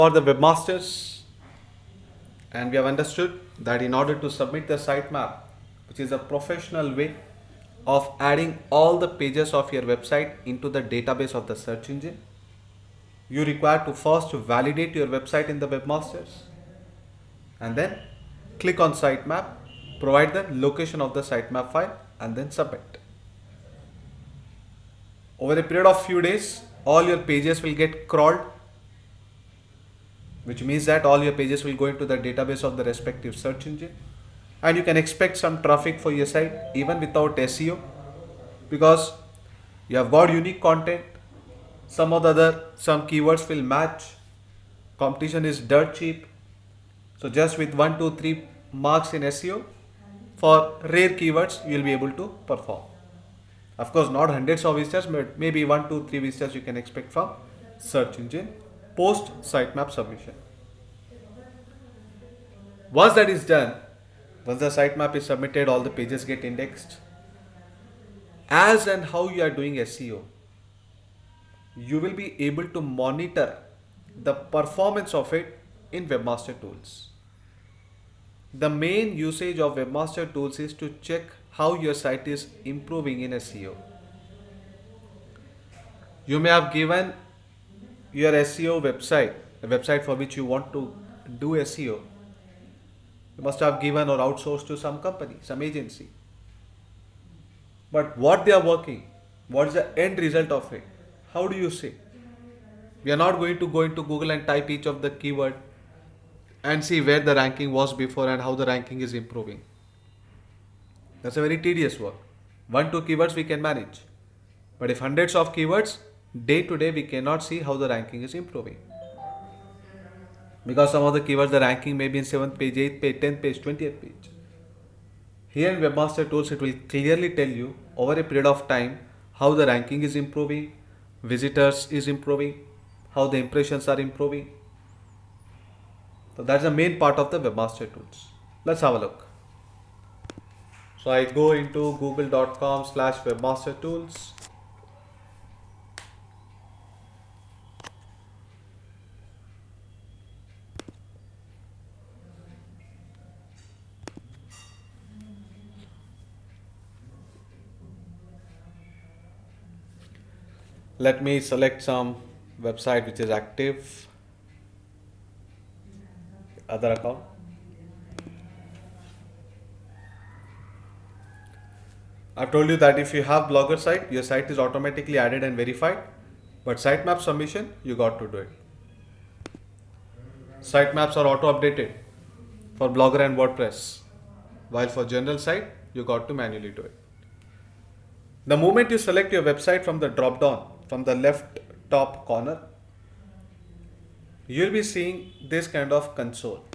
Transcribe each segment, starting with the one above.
For the webmasters, and we have understood that in order to submit the sitemap, which is a professional way of adding all the pages of your website into the database of the search engine, you require to first validate your website in the webmasters and then click on sitemap, provide the location of the sitemap file and then submit. Over a period of few days, all your pages will get crawled, which means that all your pages will go into the database of the respective search engine, and you can expect some traffic for your site even without SEO, because you have got unique content. Some keywords will match, competition is dirt cheap, so just with 1 2 3 marks in SEO for rare keywords you will be able to perform. Of course, not hundreds of visitors, but maybe 1 2 3 visitors you can expect from search engine post sitemap submission. Once that is done, once the sitemap is submitted, all the pages get indexed. As and how you are doing SEO, you will be able to monitor the performance of it in Webmaster Tools. The main usage of Webmaster Tools is to check how your site is improving in SEO. You may have given your SEO website, a website for which you want to do SEO. You must have given or outsourced to some company, some agency. But what they are working, what is the end result of it? How do you say? We are not going to go into Google and type each of the keyword and see where the ranking was before and how the ranking is improving. That's a very tedious work. 1 2 keywords we can manage. But if hundreds of keywords, day to day we cannot see how the ranking is improving. Because some of the keywords, the ranking may be in 7th page, 8th page, 10th page, 20th page. Here in Webmaster Tools, it will clearly tell you over a period of time how the ranking is improving, visitors is improving, how the impressions are improving. So that's the main part of the Webmaster Tools. Let's have a look. So I go into google.com/webmaster tools. Let me select some website which is active, other account. I've told you that if you have Blogger site, your site is automatically added and verified, but sitemap submission, you got to do it. Sitemaps are auto updated for Blogger and WordPress, while for general site, you got to manually do it. The moment you select your website from the drop down, from the left top corner, you'll be seeing this kind of console.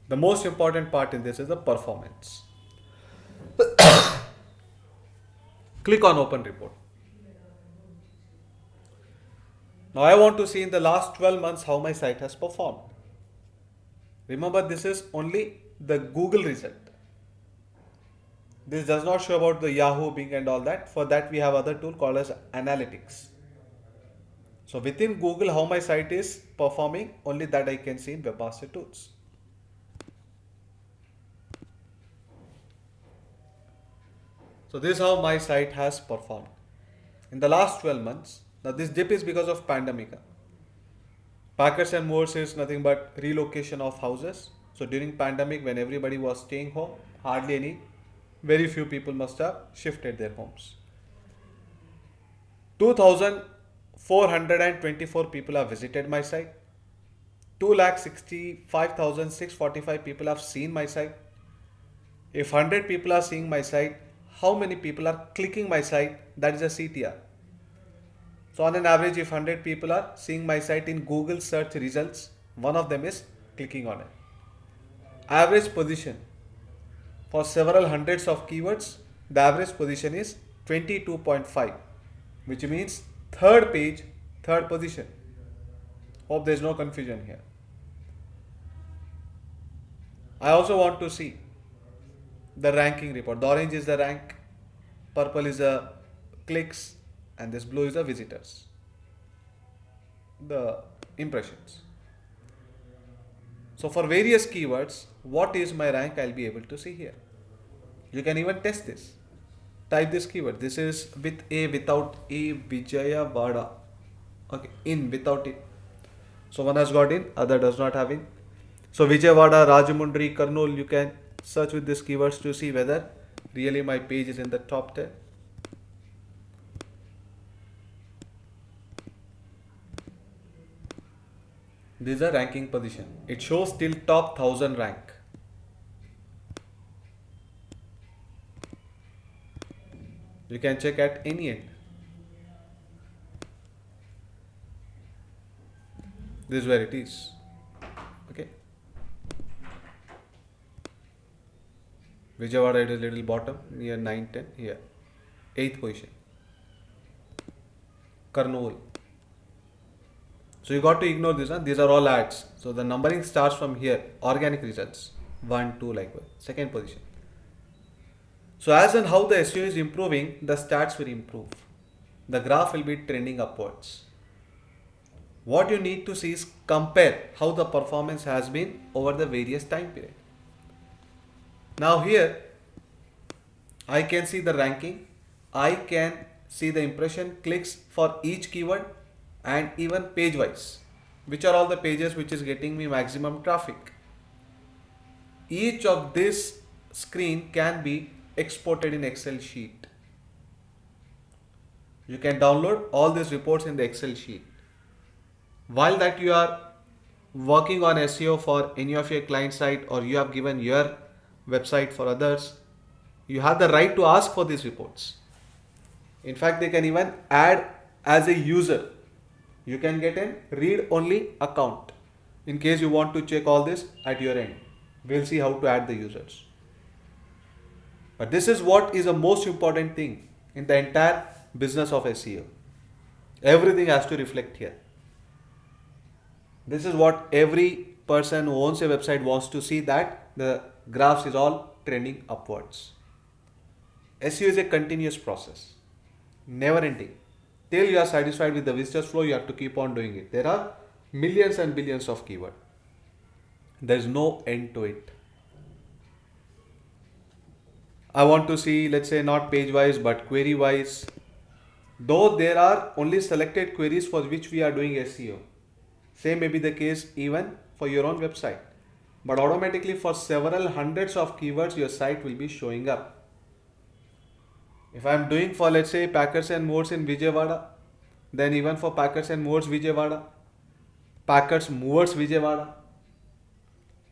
The most important part in this is the performance. Click on open report. Now I want to see in the last 12 months how my site has performed. Remember, this is only the Google result. This does not show about the Yahoo, Bing and all that. For that we have other tool called as analytics. So within Google, how my site is performing, only that I can see in Webmaster Tools. So this is how my site has performed in the last 12 months. Now this dip is because of pandemic. Packers and Moores is nothing but relocation of houses. So during pandemic, when everybody was staying home, very few people must have shifted their homes. 2,424 people have visited my site. 2,65,645 people have seen my site. If 100 people are seeing my site, how many people are clicking my site? That is a CTR. So on an average, if 100 people are seeing my site in Google search results, one of them is clicking on it. Average position for several hundreds of keywords, the average position is 22.5, which means third page, third position. Hope there is no confusion here. I also want to see the ranking report. The orange is the rank, purple is the clicks, and this blue is the visitors. The impressions. So for various keywords, what is my rank, I'll be able to see here. You can even test this. Type this keyword. This is with a, without a, Vijayawada. Okay, in, without it. So one has got in, other does not have in. So Vijayawada, Rajamundry, Kurnool, you can search with these keywords to see whether really my page is in the top 10. This is a ranking position. It shows till top 1000 rank. You can check at any end. This is where it is. Okay. Vijayawada, it is little bottom near 9, 10 here. 8th position. Kurnool. So you got to ignore this. Huh? These are all ads. So the numbering starts from here. Organic results. 1, 2 likewise. 2nd position. So as and how the SEO is improving, the stats will improve. The graph will be trending upwards. What you need to see is compare how the performance has been over the various time period. Now here, I can see the ranking. I can see the impression clicks for each keyword and even page wise. Which are all the pages which is getting me maximum traffic. Each of this screen can be exported in Excel sheet. You can download all these reports in the Excel sheet. While that you are working on SEO for any of your client site or you have given your website for others, you have the right to ask for these reports. In fact, they can even add as a user. You can get a read only account in case you want to check all this at your end. We'll see how to add the users. But this is what is the most important thing in the entire business of SEO. Everything has to reflect here. This is what every person who owns a website wants to see, that the graphs is all trending upwards. SEO is a continuous process, never ending. Till you are satisfied with the visitors flow, you have to keep on doing it. There are millions and billions of keywords. There is no end to it. I want to see, let's say, not page wise but query wise. Though there are only selected queries for which we are doing SEO. Same may be the case even for your own website. But automatically for several hundreds of keywords, your site will be showing up. If I am doing for, let's say, Packers and Moors in Vijayawada, then even for Packers and Moors Vijayawada, Packers Movers Vijayawada,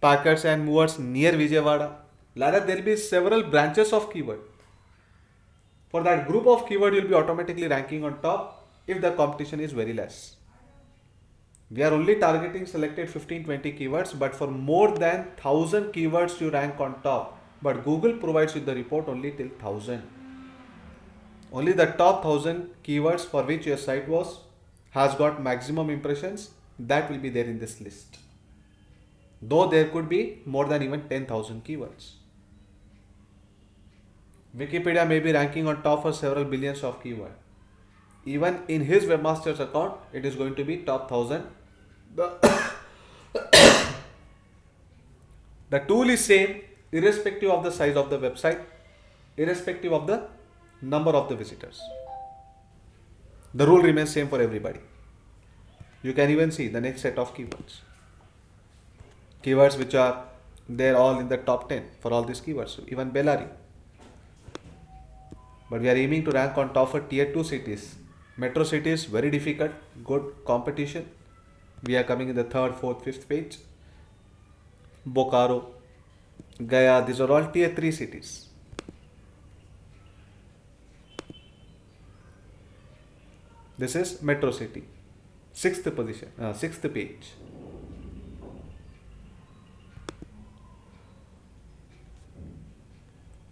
Packers and Movers near Vijayawada, like that there will be several branches of keyword. For that group of keyword, you will be automatically ranking on top if the competition is very less. We are only targeting selected 15-20 keywords, but for more than 1000 keywords you rank on top. But Google provides you the report only till 1000. Only the top 1000 keywords for which your site has got maximum impressions, that will be there in this list. Though there could be more than even 10,000 keywords. Wikipedia may be ranking on top for several billions of keywords. Even in his webmaster's account, it is going to be top 1000. The tool is same irrespective of the size of the website, irrespective of the number of the visitors. The rule remains same for everybody. You can even see the next set of keywords. Keywords which are there all in the top 10 for all these keywords, even Bellary. But we are aiming to rank on top for tier 2 cities. Metro cities, very difficult, good competition. We are coming in the 3rd, 4th, 5th page. Bokaro, Gaya, these are all tier 3 cities. This is Metro City, 6th position, 6th page.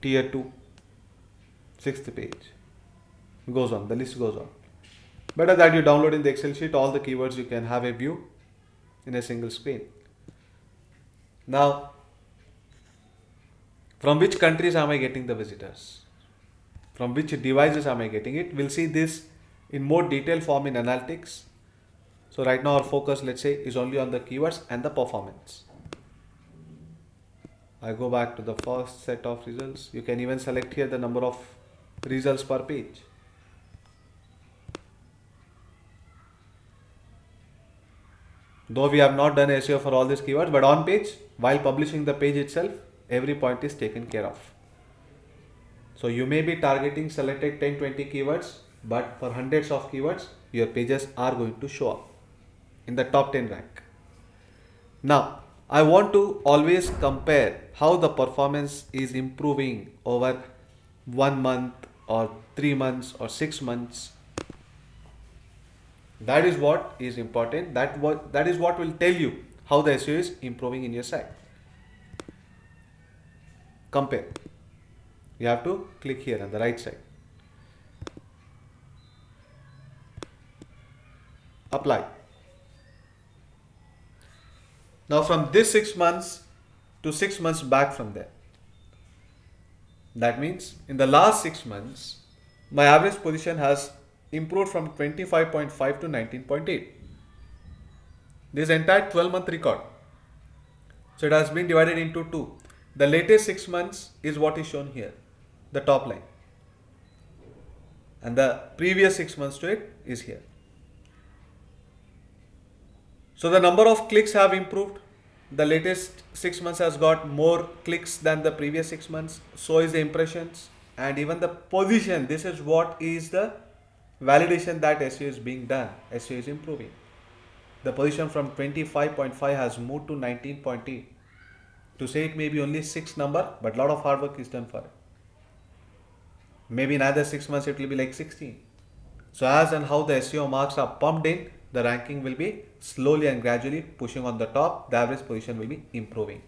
Tier 2, 6th page. Goes on, the list goes on. Better that you download in the Excel sheet all the keywords, you can have a view in a single screen. Now, from which countries am I getting the visitors? From which devices am I getting it? We'll see this in more detailed form in analytics. So right now our focus, let's say, is only on the keywords and the performance. I go back to the first set of results. You can even select here the number of results per page. Though we have not done SEO for all these keywords, but on page, while publishing the page itself, every point is taken care of. So you may be targeting selected 10-20 keywords, but for hundreds of keywords, your pages are going to show up in the top 10 rank. Now, I want to always compare how the performance is improving over 1 month or 3 months or 6 months. That is what is important. That is what will tell you how the SEO is improving in your site. Compare. You have to click here on the right side. Apply. Now from this 6 months to 6 months back from there. That means in the last 6 months, my average position has improved from 25.5 to 19.8. This entire 12-month record. So it has been divided into two. The latest 6 months is what is shown here, the top line. And the previous 6 months to it is here. So the number of clicks have improved. The latest 6 months has got more clicks than the previous 6 months. So is the impressions and even the position. This is what is the validation that SEO is being done. SEO is improving. The position from 25.5 has moved to 19.8. To say it may be only 6 number, but a lot of hard work is done for it. Maybe in another 6 months it will be like 16. So as and how the SEO marks are pumped in, the ranking will be slowly and gradually pushing on the top. The average position will be improving.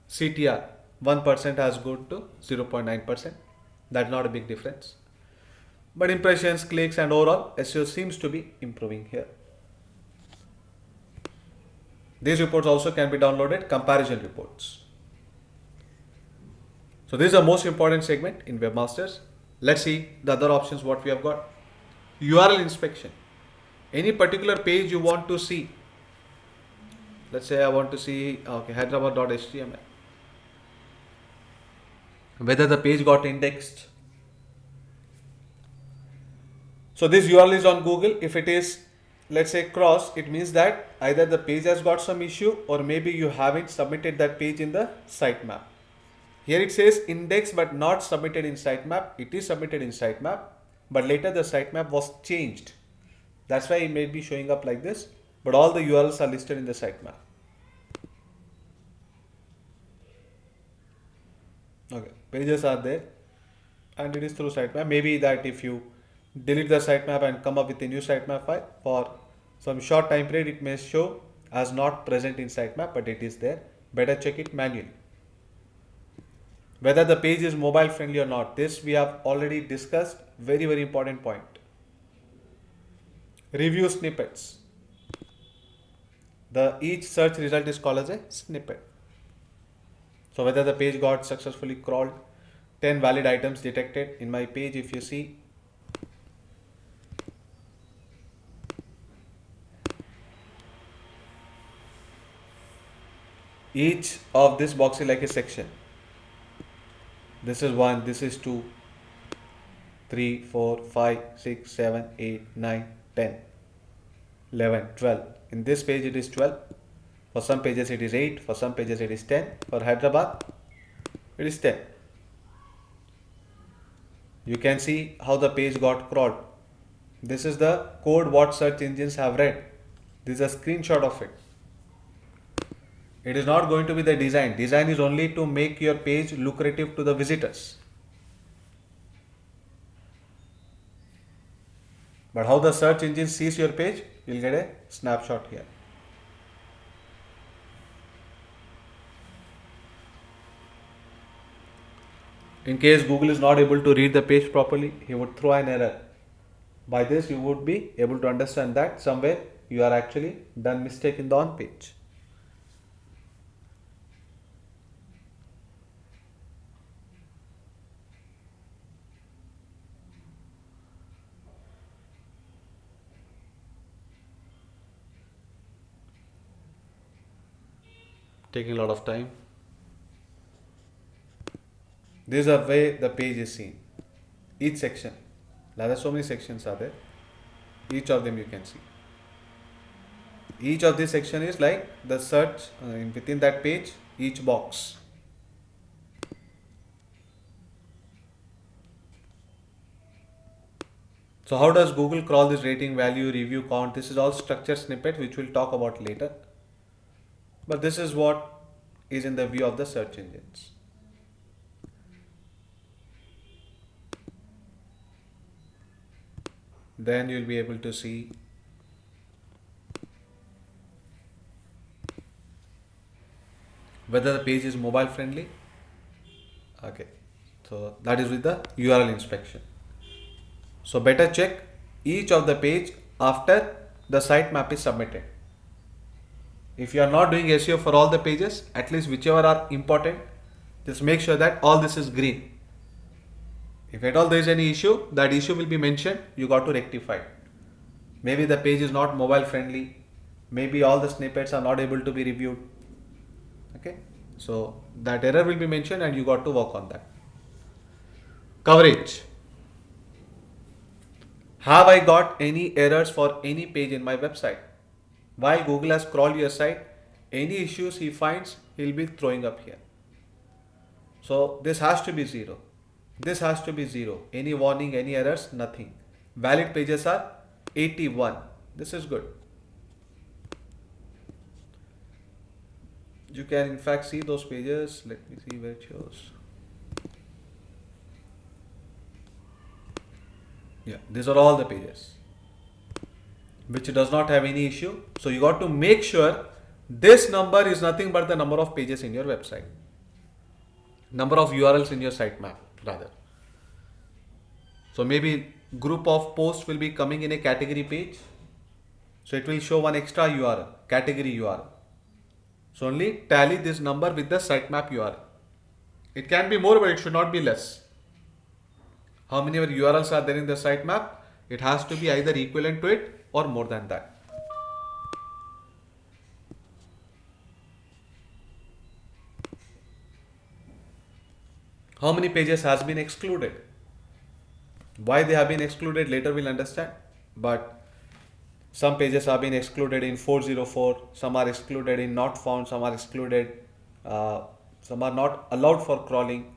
CTR 1% has gone to 0.9%. That's not a big difference. But impressions, clicks, and overall SEO seems to be improving here. These reports also can be downloaded, comparison reports. So this is the most important segment in Webmasters. Let's see the other options what we have got. URL inspection. Any particular page you want to see. Let's say I want to see Hyderabad.html. Whether the page got indexed. So this URL is on Google. If it is, let's say, cross, it means that either the page has got some issue or maybe you haven't submitted that page in the sitemap. Here it says index but not submitted in sitemap. It is submitted in sitemap, but later the sitemap was changed. That's why it may be showing up like this, but all the URLs are listed in the sitemap. Okay, pages are there and it is through sitemap. Maybe that if you delete the sitemap and come up with a new sitemap file for some short time period, it may show as not present in sitemap, but it is there. Better check it manually. Whether the page is mobile friendly or not, this we have already discussed. Very, very important point. Review snippets. Each search result is called as a snippet. So whether the page got successfully crawled, 10 valid items detected in my page. If you see, each of this box is like a section. This is 1, this is 2, 3, 4, 5, 6, 7, 8, 9, 10, 11, 12. In this page it is 12. For some pages it is 8. For some pages it is 10. For Hyderabad it is 10. You can see how the page got crawled. This is the code what search engines have read. This is a screenshot of it. It is not going to be the design. Design is only to make your page lucrative to the visitors. But how the search engine sees your page, you'll get a snapshot here. In case Google is not able to read the page properly, he would throw an error. By this, you would be able to understand that somewhere you are actually done mistake in the on page. taking a lot of time. This is the way the page is seen. Each section. Now there are so many sections are there. Each of them you can see. Each of this section is like the search within that page, each box. So how does Google crawl this rating, value, review, count? This is all structured snippet which we'll talk about later. But this is what is in the view of the search engines. Then you'll be able to see whether the page is mobile friendly. Okay, so that is with the URL inspection. So better check each of the page after the sitemap is submitted. If you are not doing SEO for all the pages, at least whichever are important, just make sure that all this is green. If at all there is any issue, that issue will be mentioned, you got to rectify. Maybe the page is not mobile friendly, maybe all the snippets are not able to be reviewed. Okay, so that error will be mentioned and you got to work on that. Coverage. Have I got any errors for any page in my website? While Google has crawled your site, any issues he finds, he'll be throwing up here. So this has to be 0. This has to be 0. Any warning, any errors, nothing. Valid pages are 81. This is good. You can in fact see those pages. Let me see where it shows. Yeah, these are all the pages which does not have any issue. So you got to make sure this number is nothing but the number of pages in your website. Number of URLs in your sitemap rather. So maybe group of posts will be coming in a category page. So it will show one extra URL, category URL. So only tally this number with the sitemap URL. It can be more, but it should not be less. How many URLs are there in the sitemap? It has to be either equivalent to it or more than that. How many pages has been excluded? Why they have been excluded later we'll understand. But some pages have been excluded in 404, some are excluded in not found, some are excluded, some are not allowed for crawling.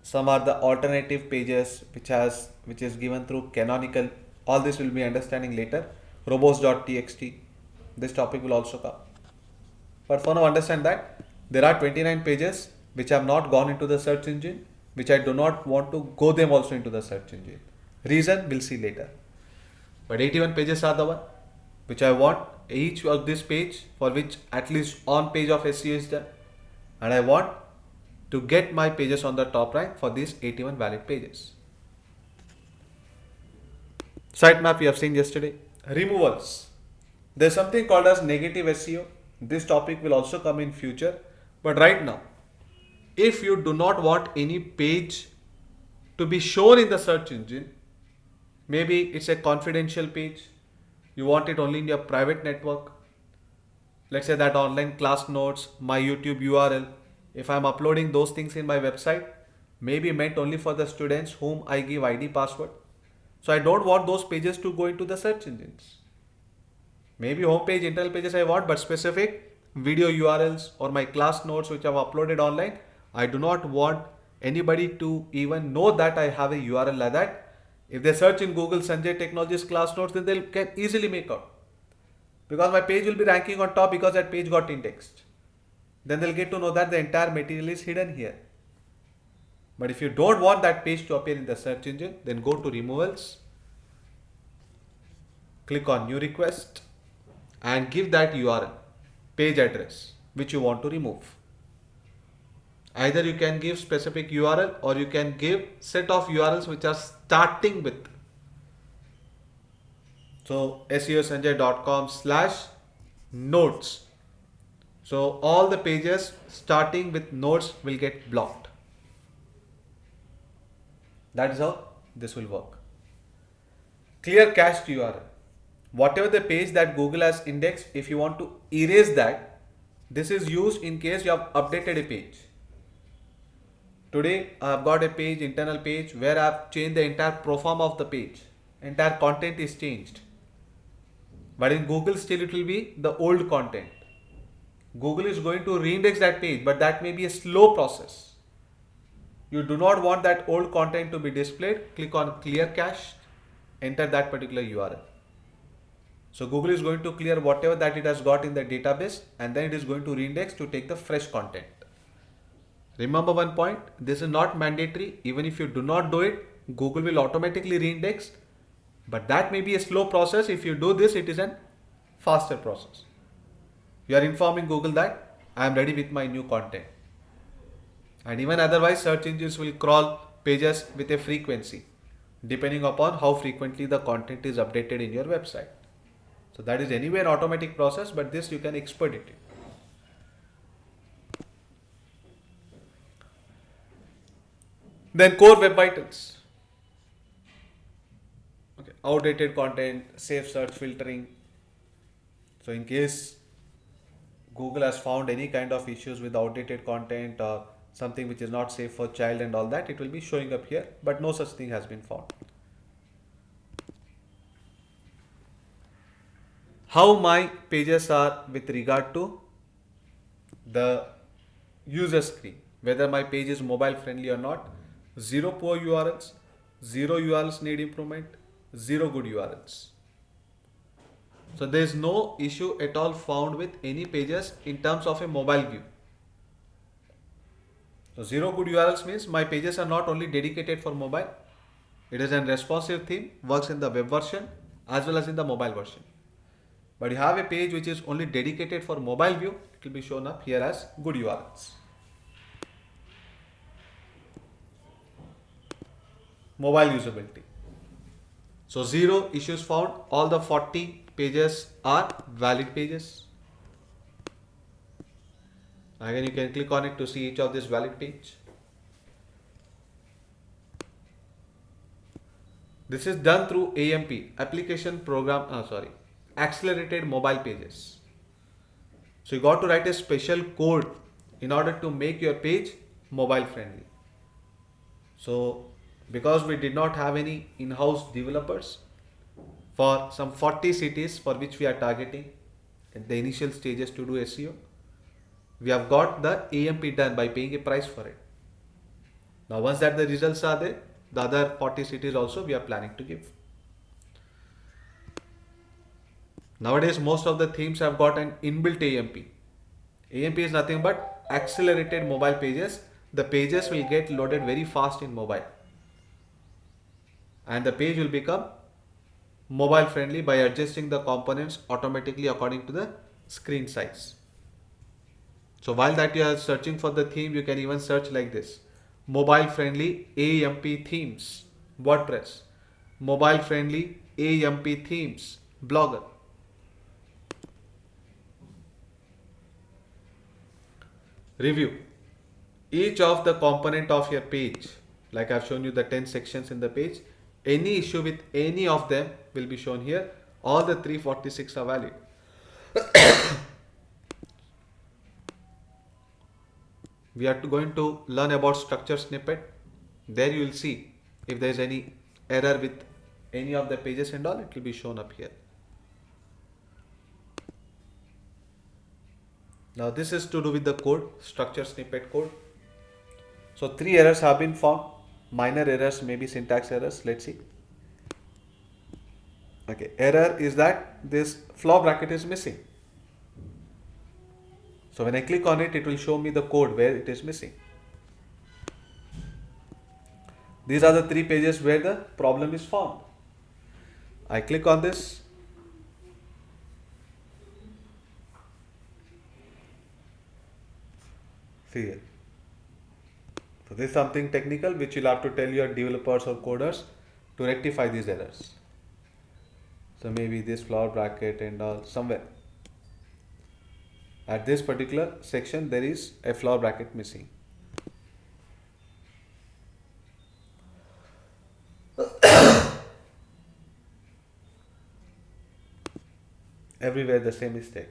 Some are the alternative pages which is given through canonical. All this will be understanding later. Robos.txt. This topic will also come. But for now understand that there are 29 pages which have not gone into the search engine, which I do not want to go them also into the search engine. Reason we'll see later. But 81 pages are the one which I want each of this page for which at least on page of SEO is done. And I want to get my pages on the top rank for these 81 valid pages. Sitemap we have seen yesterday. Removals. There's something called as negative SEO. This topic will also come in future. But right now, if you do not want any page to be shown in the search engine, maybe it's a confidential page, you want it only in your private network. Let's say that online class notes, my YouTube URL, if I'm uploading those things in my website, maybe meant only for the students whom I give ID password. So I don't want those pages to go into the search engines. Maybe homepage, internal pages I want, but specific video URLs or my class notes which I've uploaded online, I do not want anybody to even know that I have a URL like that. If they search in Google Sanjay Technologies class notes, then they can easily make out. Because my page will be ranking on top because that page got indexed. Then they'll get to know that the entire material is hidden here. But if you don't want that page to appear in the search engine, then go to removals, click on new request and give that URL, page address which you want to remove. Either you can give specific URL or you can give set of URLs which are starting with. So seosanjay.com/notes. So all the pages starting with notes will get blocked. That is how this will work. Clear cached URL. Whatever the page that Google has indexed, if you want to erase that, This is used in case you have updated a page. Today I have got a page, internal page, where I have changed the entire proform of the page. Entire content is changed. But in Google still it will be the old content. Google is going to reindex that page, but that may be a slow process. You do not want that old content to be displayed. Click on clear cache, enter that particular URL. So Google is going to clear whatever that it has got in the database, and then it is going to reindex to take the fresh content. Remember one point, this is not mandatory. Even if you do not do it, Google will automatically reindex, but that may be a slow process. If you do this, it is a faster process. You are informing Google that I am ready with my new content. And even otherwise, search engines will crawl pages with a frequency depending upon how frequently the content is updated in your website. So that is anyway an automatic process, but this you can expedite it. Then core web vitals. Okay, outdated content, safe search filtering. So in case Google has found any kind of issues with outdated content or something which is not safe for child and all that, it will be showing up here, but no such thing has been found. How my pages are with regard to the user screen, whether my page is mobile friendly or not. Zero poor URLs, zero URLs need improvement, zero good URLs. So there is no issue at all found with any pages in terms of a mobile view. So zero good URLs means my pages are not only dedicated for mobile, it is a responsive theme, works in the web version as well as in the mobile version. But you have a page which is only dedicated for mobile view, it will be shown up here as good URLs. Mobile usability. So zero issues found, all the 40 pages are valid pages. Again, you can click on it to see each of this valid page. This is done through AMP, application program, accelerated mobile pages. So you got to write a special code in order to make your page mobile friendly. So because we did not have any in-house developers for some 40 cities for which we are targeting at the initial stages to do SEO, we have got the AMP done by paying a price for it. Now once that the results are there, the other 40 cities also we are planning to give. Nowadays most of the themes have got an inbuilt AMP. AMP is nothing but accelerated mobile pages. The pages will get loaded very fast in mobile, and the page will become mobile friendly by adjusting the components automatically according to the screen size. So while that you are searching for the theme, you can even search like this: mobile friendly AMP themes WordPress, mobile friendly AMP themes Blogger. Review each of the component of your page. Like I've shown you the 10 sections in the page. Any issue with any of them will be shown here. All the 346 are valid. We are going to learn about structure snippet. There you will see if there is any error with any of the pages and all, it will be shown up here. Now this is to do with the code, structure snippet code. So 3 errors have been found. Minor errors, maybe syntax errors. Let's see. Okay, error is that this floor bracket is missing. So when I click on it, it will show me the code where it is missing. These are the 3 pages where the problem is found. I click on this. See here. So this is something technical which you'll have to tell your developers or coders to rectify these errors. So maybe this flower bracket and all somewhere. At this particular section there is a flower bracket missing. Everywhere the same mistake.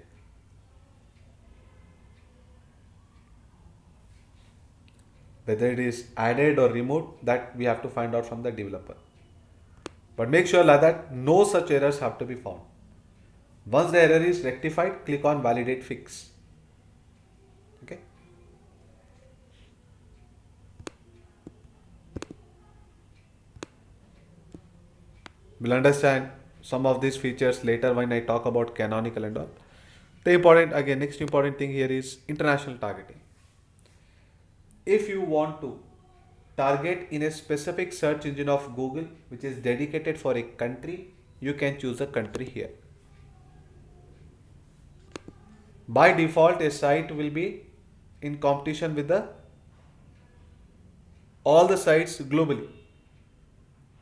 Whether it is added or removed, that we have to find out from the developer. But make sure like that no such errors have to be found. Once the error is rectified, click on validate fix. Okay. We'll understand some of these features later when I talk about canonical and all. The important, again, next important thing here is international targeting. If you want to target in a specific search engine of Google which is dedicated for a country, you can choose a country here. By default, a site will be in competition with the all the sites globally.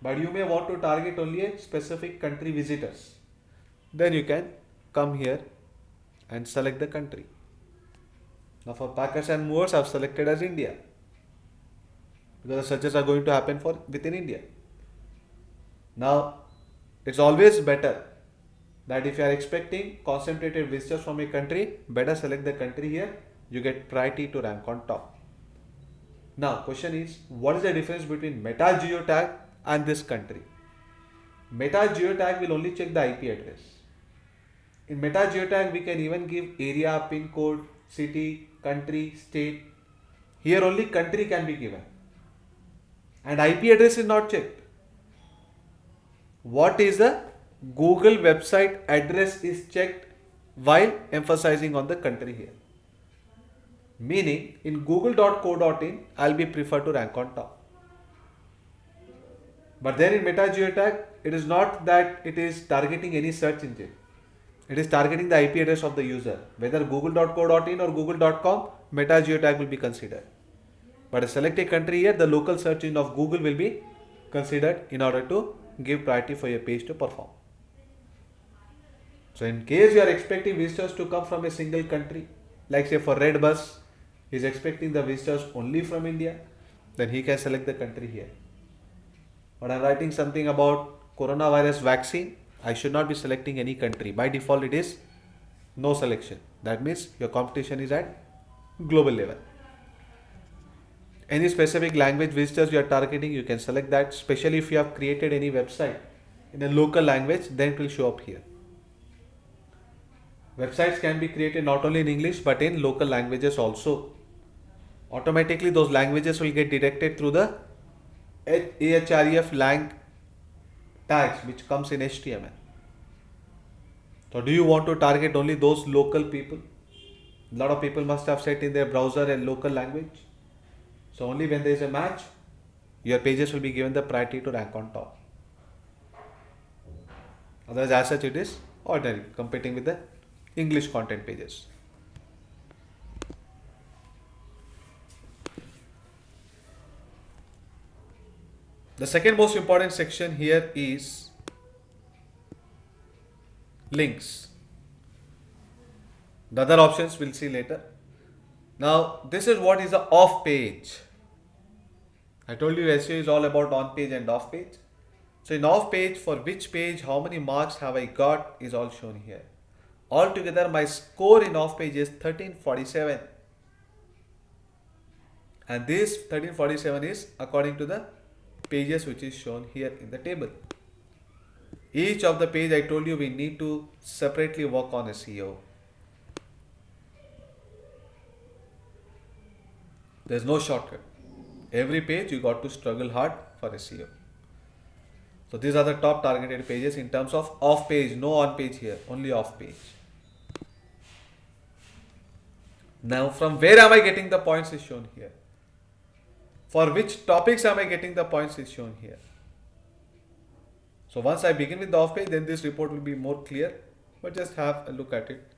But you may want to target only a specific country visitors. Then you can come here and select the country. Now for packers and movers, I've selected as India because the searches are going to happen for within India. Now it's always better that if you are expecting concentrated visitors from a country, better select the country here. You get priority to rank on top. Now question is, what is the difference between meta geotag and this country? Meta geotag will only check the IP address. In meta geotag, we can even give area, pin code, city, country, state. Here only country can be given. And IP address is not checked. What is the Google website address is checked while emphasizing on the country here. Meaning in google.co.in, I'll be preferred to rank on top. But then in meta geotag, it is not that it is targeting any search engine. It is targeting the IP address of the user. Whether google.co.in or google.com, meta geotag will be considered. But a selected country here, the local search engine of Google will be considered in order to give priority for your page to perform. So in case you are expecting visitors to come from a single country, like say for Redbus, he is expecting the visitors only from India, then he can select the country here. But I am writing something about coronavirus vaccine, I should not be selecting any country. By default it is no selection. That means your competition is at global level. Any specific language visitors you are targeting, you can select that. Especially if you have created any website in a local language, then it will show up here. Websites can be created not only in English but in local languages also. Automatically those languages will get detected through the Ahref lang tags which comes in HTML. So do you want to target only those local people? A lot of people must have set in their browser a local language. So only when there is a match, your pages will be given the priority to rank on top. Otherwise, as such, it is ordinary, competing with the English content pages. The second most important section here is links. The other options we'll see later. Now, this is what is the off page. I told you SEO is all about on page and off page. So in off page, for which page, how many marks have I got is all shown here. Altogether, my score in off page is 1347. And this 1347 is according to the pages which is shown here in the table. Each of the page I told you we need to separately work on SEO. There's no shortcut. Every page you got to struggle hard for SEO. So these are the top targeted pages in terms of off page, no on page here, only off page. Now from where am I getting the points is shown here. For which topics am I getting the points is shown here. So once I begin with the off page, then this report will be more clear, but just have a look at it.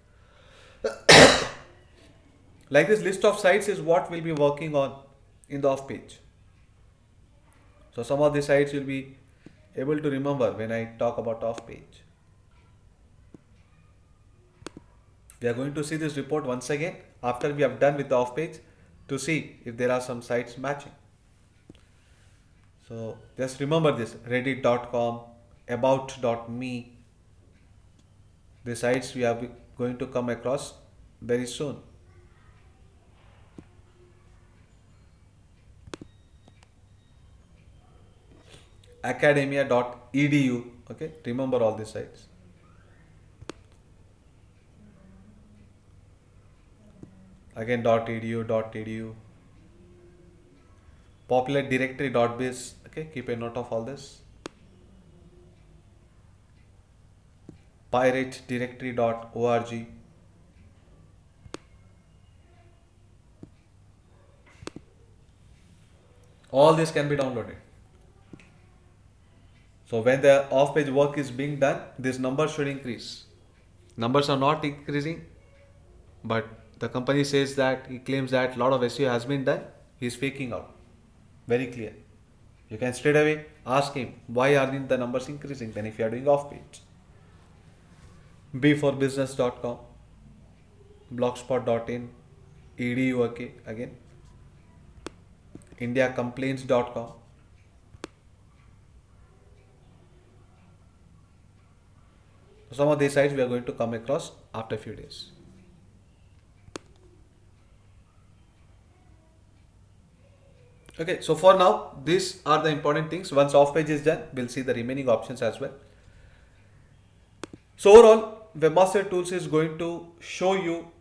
Like this list of sites is what we'll be working on in the off page. So some of the sites you'll be able to remember when I talk about off page. We are going to see this report once again after we have done with the off page to see if there are some sites matching. So just remember this: reddit.com, about.me. The sites we are going to come across very soon. academia.edu. Okay, remember all these sites. Again, .edu. Popular directory.biz. Okay, keep a note of all this. Piratedirectory.org. All this can be downloaded. So when the off-page work is being done, this number should increase. Numbers are not increasing, but the company says that he claims that a lot of SEO has been done. He's faking out. Very clear. You can straight away ask him why aren't the numbers increasing then if you are doing off-page. B4business.com, blogspot.in, edu again, indiacomplaints.com. Some of these sites we are going to come across after a few days. Okay, so for now, these are the important things. Once off page is done, we'll see the remaining options as well. So overall, Webmaster Tools is going to show you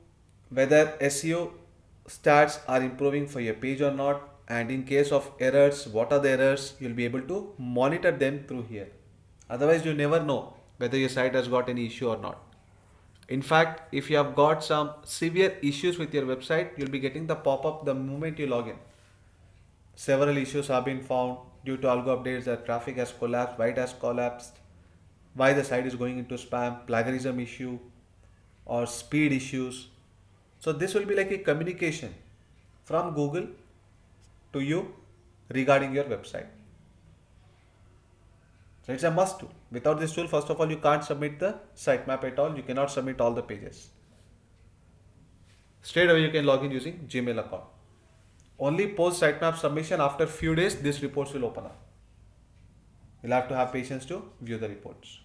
whether SEO stats are improving for your page or not, and in case of errors, what are the errors, you'll be able to monitor them through here. Otherwise, you never know whether your site has got any issue or not. In fact, if you have got some severe issues with your website, you'll be getting the pop-up the moment you log in. Several issues have been found due to algo updates that traffic has collapsed, why it has collapsed, why the site is going into spam, plagiarism issue, or speed issues. So this will be like a communication from Google to you regarding your website. So it's a must tool. Without this tool, first of all, you can't submit the sitemap at all. You cannot submit all the pages. Straight away you can log in using Gmail account. Only post sitemap submission after few days, these reports will open up. You'll have to have patience to view the reports.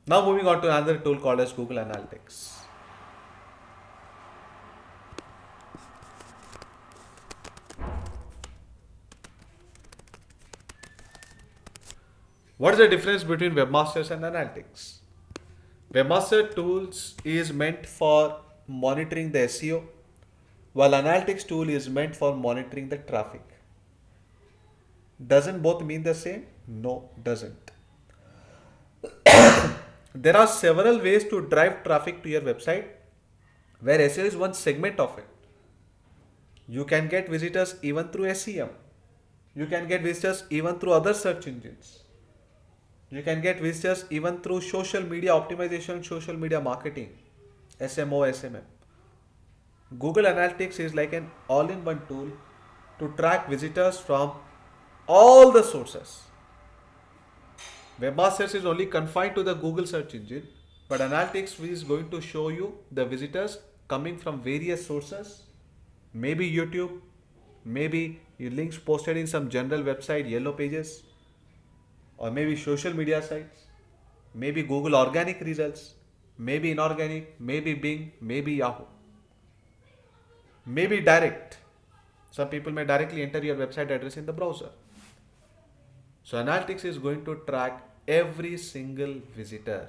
Now moving on to another tool called as Google Analytics. What is the difference between Webmasters and Analytics? Webmaster Tools is meant for monitoring the SEO, while Analytics tool is meant for monitoring the traffic. Doesn't both mean the same? No, doesn't. There are several ways to drive traffic to your website, where SEO is one segment of it. You can get visitors even through SEM. You can get visitors even through other search engines. You can get visitors even through social media optimization, social media marketing, SMO, SMM. Google Analytics is like an all-in-one tool to track visitors from all the sources. Webmasters is only confined to the Google search engine, but Analytics is going to show you the visitors coming from various sources, maybe YouTube, maybe your links posted in some general website, yellow pages, or maybe social media sites, maybe Google organic results, maybe inorganic, maybe Bing, maybe Yahoo, maybe direct. Some people may directly enter your website address in the browser. So Analytics is going to track every single visitor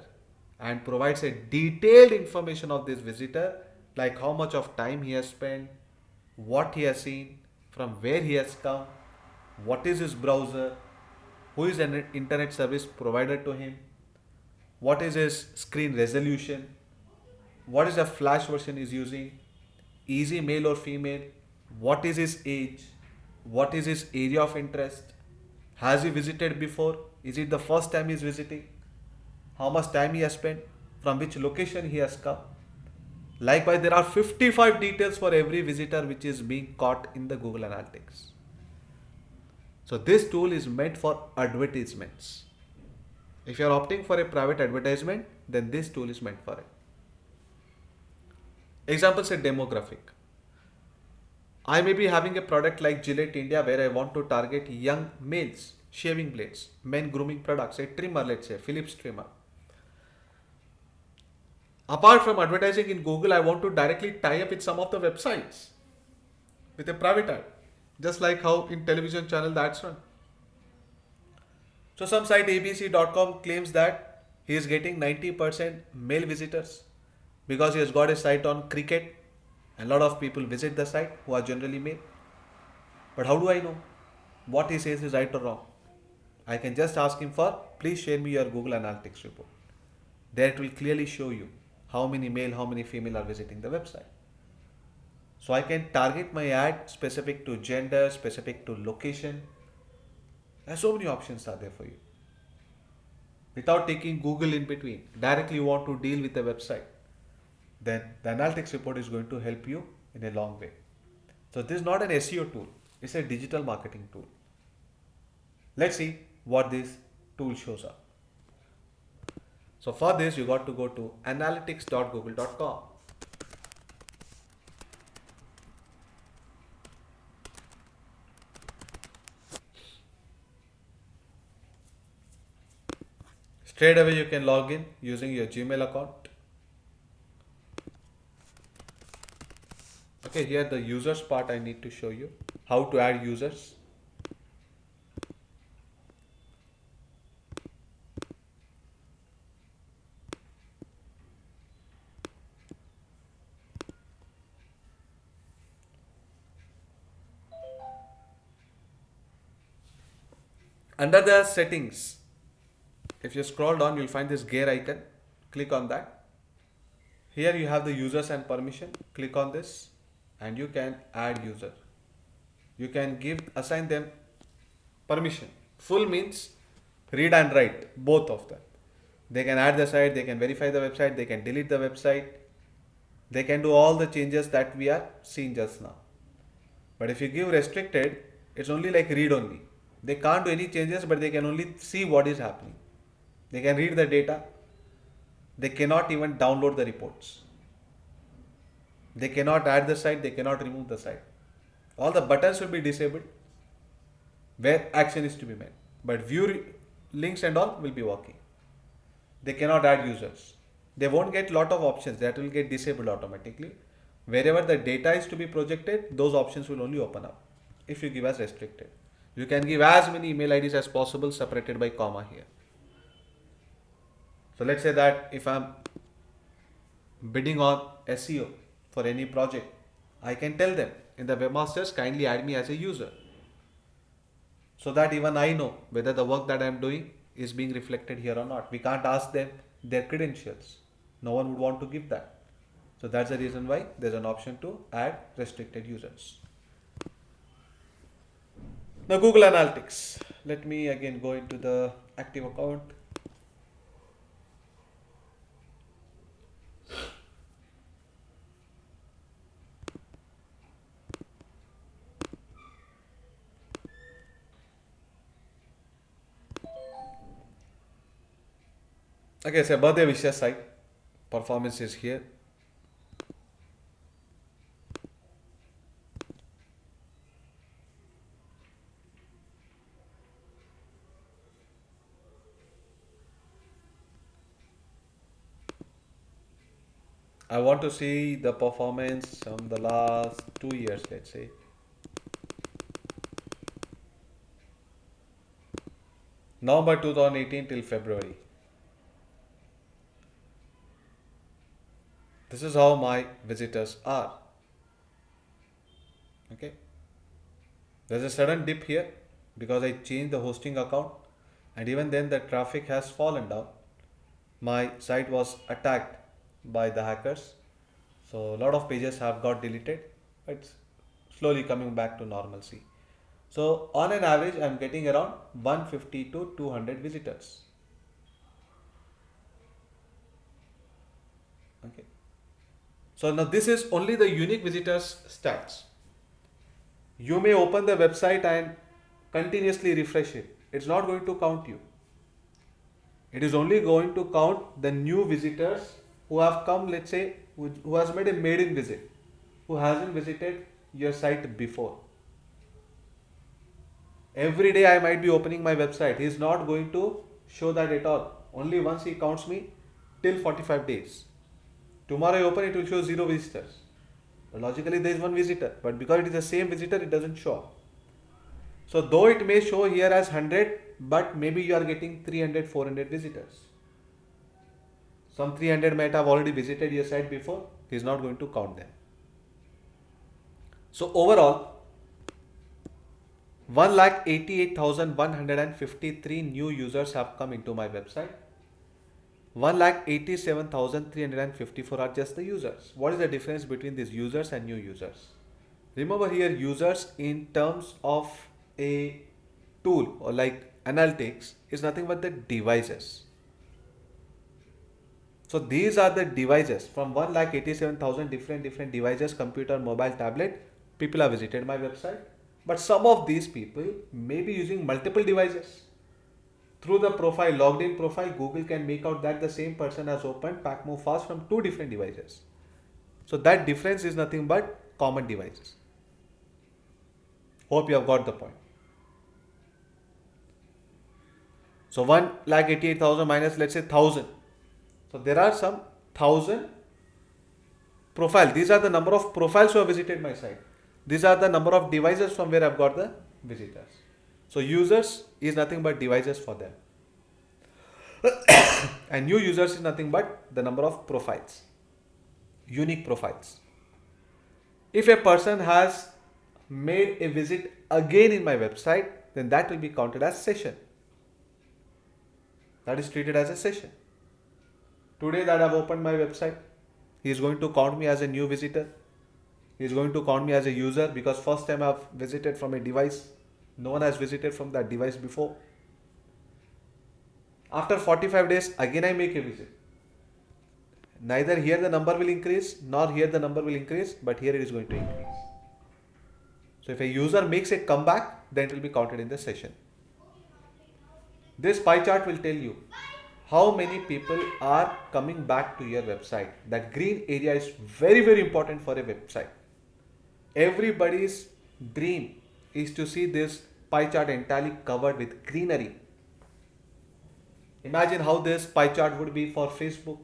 and provides a detailed information of this visitor, like how much of time he has spent, what he has seen, from where he has come, what is his browser, who is an internet service provider to him, what is his screen resolution, what is the flash version he's using, is he male or female, what is his age, what is his area of interest, has he visited before, is it the first time he's visiting, how much time he has spent, from which location he has come. Likewise, there are 55 details for every visitor which is being caught in the Google Analytics. So this tool is meant for advertisements. If you are opting for a private advertisement, then this tool is meant for it. Example, say demographic. I may be having a product like Gillette India where I want to target young males, shaving blades, men grooming products, a trimmer, let's say Philips trimmer. Apart from advertising in Google, I want to directly tie up with some of the websites with a private ad. Just like how in television channel that's run. So some site abc.com claims that he is getting 90% male visitors because he has got a site on cricket and a lot of people visit the site who are generally male. But how do I know what he says is right or wrong? I can just ask him for please share me your Google Analytics report. There it will clearly show you how many male, how many female are visiting the website. So I can target my ad specific to gender, specific to location. There's so many options are there for you. Without taking Google in between, directly you want to deal with the website, then the analytics report is going to help you in a long way. So this is not an SEO tool, it's a digital marketing tool. Let's see what this tool shows up. So for this you got to go to analytics.google.com. Straight away you can log in using your Gmail account. Okay, here the users part I need to show you how to add users. Under the settings, if you scroll down, you'll find this gear icon. Click on that. Here you have the users and permission. Click on this and you can add user. You can assign them permission. Full means read and write, both of them. They can add the site, they can verify the website, they can delete the website. They can do all the changes that we are seeing just now. But if you give restricted, it's only like read only. They can't do any changes, but they can only see what is happening. They can read the data. They cannot even download the reports. They cannot add the site. They cannot remove the site. All the buttons will be disabled where action is to be made. But links and all will be working. They cannot add users. They won't get lot of options. That will get disabled automatically. Wherever the data is to be projected, those options will only open up if you give as restricted. You can give as many email IDs as possible separated by comma here. So let's say that if I'm bidding on SEO for any project, I can tell them in the webmasters kindly add me as a user, so that even I know whether the work that I'm doing is being reflected here or not. We can't ask them their credentials. No one would want to give that. So that's the reason why there's an option to add restricted users. Now Google Analytics. Let me again go into the active account. Okay, so birthday wishes site. Performance is here. I want to see the performance from the last 2 years, let's say. November 2018 till February. This is how my visitors are. Okay. There's a sudden dip here because I changed the hosting account, and even then the traffic has fallen down. My site was attacked by the hackers. So a lot of pages have got deleted. It's slowly coming back to normalcy. So on an average, I'm getting around 150 to 200 visitors. Okay. So now this is only the unique visitors stats. You may open the website and continuously refresh it. It's not going to count you. It is only going to count the new visitors who have come, let's say, who has made a maiden visit, who hasn't visited your site before. Every day I might be opening my website. He is not going to show that at all. Only once he counts me till 45 days. Tomorrow I open, it will show 0 visitors. Logically there is one visitor, but because it is the same visitor, it doesn't show up. So though it may show here as 100, but maybe you are getting 300, 400 visitors. Some 300 might have already visited your site before. He's not going to count them. So overall, 1,88,153 new users have come into my website. 1,87,354 are just the users. What is the difference between these users and new users? Remember here, users in terms of a tool or like analytics is nothing but the devices. So these are the devices from 1,87,000 different devices, computer, mobile, tablet. People have visited my website, but some of these people may be using multiple devices. Through the profile, logged in profile, Google can make out that the same person has opened PackMoveFast from two different devices. So that difference is nothing but common devices. Hope you have got the point. So 1,88,000 minus let's say 1,000. So there are some 1,000 profile. These are the number of profiles who have visited my site. These are the number of devices from where I've got the visitors. So users is nothing but devices for them. And new users is nothing but the number of profiles, unique profiles. If a person has made a visit again in my website, then that will be counted as session. That is treated as a session. Today that I've opened my website, he is going to count me as a new visitor. He is going to count me as a user because first time I've visited from a device. No one has visited from that device before. After 45 days, again I make a visit. Neither here the number will increase, nor here the number will increase, but here it is going to increase. So if a user makes a comeback, then it will be counted in the session. This pie chart will tell you how many people are coming back to your website. That green area is very important for a website. Everybody's dream is to see this pie chart entirely covered with greenery. Imagine how this pie chart would be for Facebook,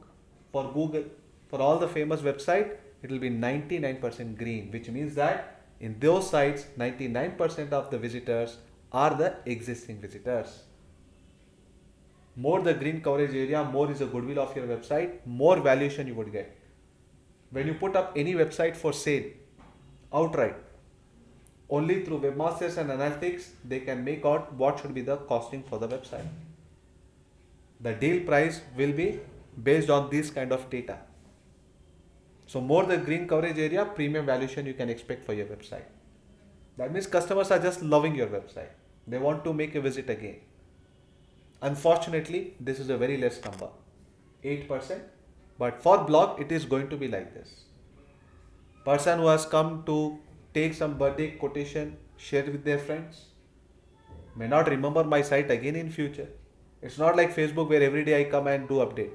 for Google, for all the famous websites. It will be 99% green, which means that in those sites, 99% of the visitors are the existing visitors. More the green coverage area, more is the goodwill of your website, more valuation you would get. When you put up any website for sale outright, only through webmasters and analytics, they can make out what should be the costing for the website. The deal price will be based on this kind of data. So more the green coverage area, premium valuation you can expect for your website. That means customers are just loving your website. They want to make a visit again. Unfortunately, this is a very less number, 8%. But for blog, it is going to be like this. Person who has come to take some birthday quotation, share with their friends, may not remember my site again in future. It's not like Facebook where every day I come and do update.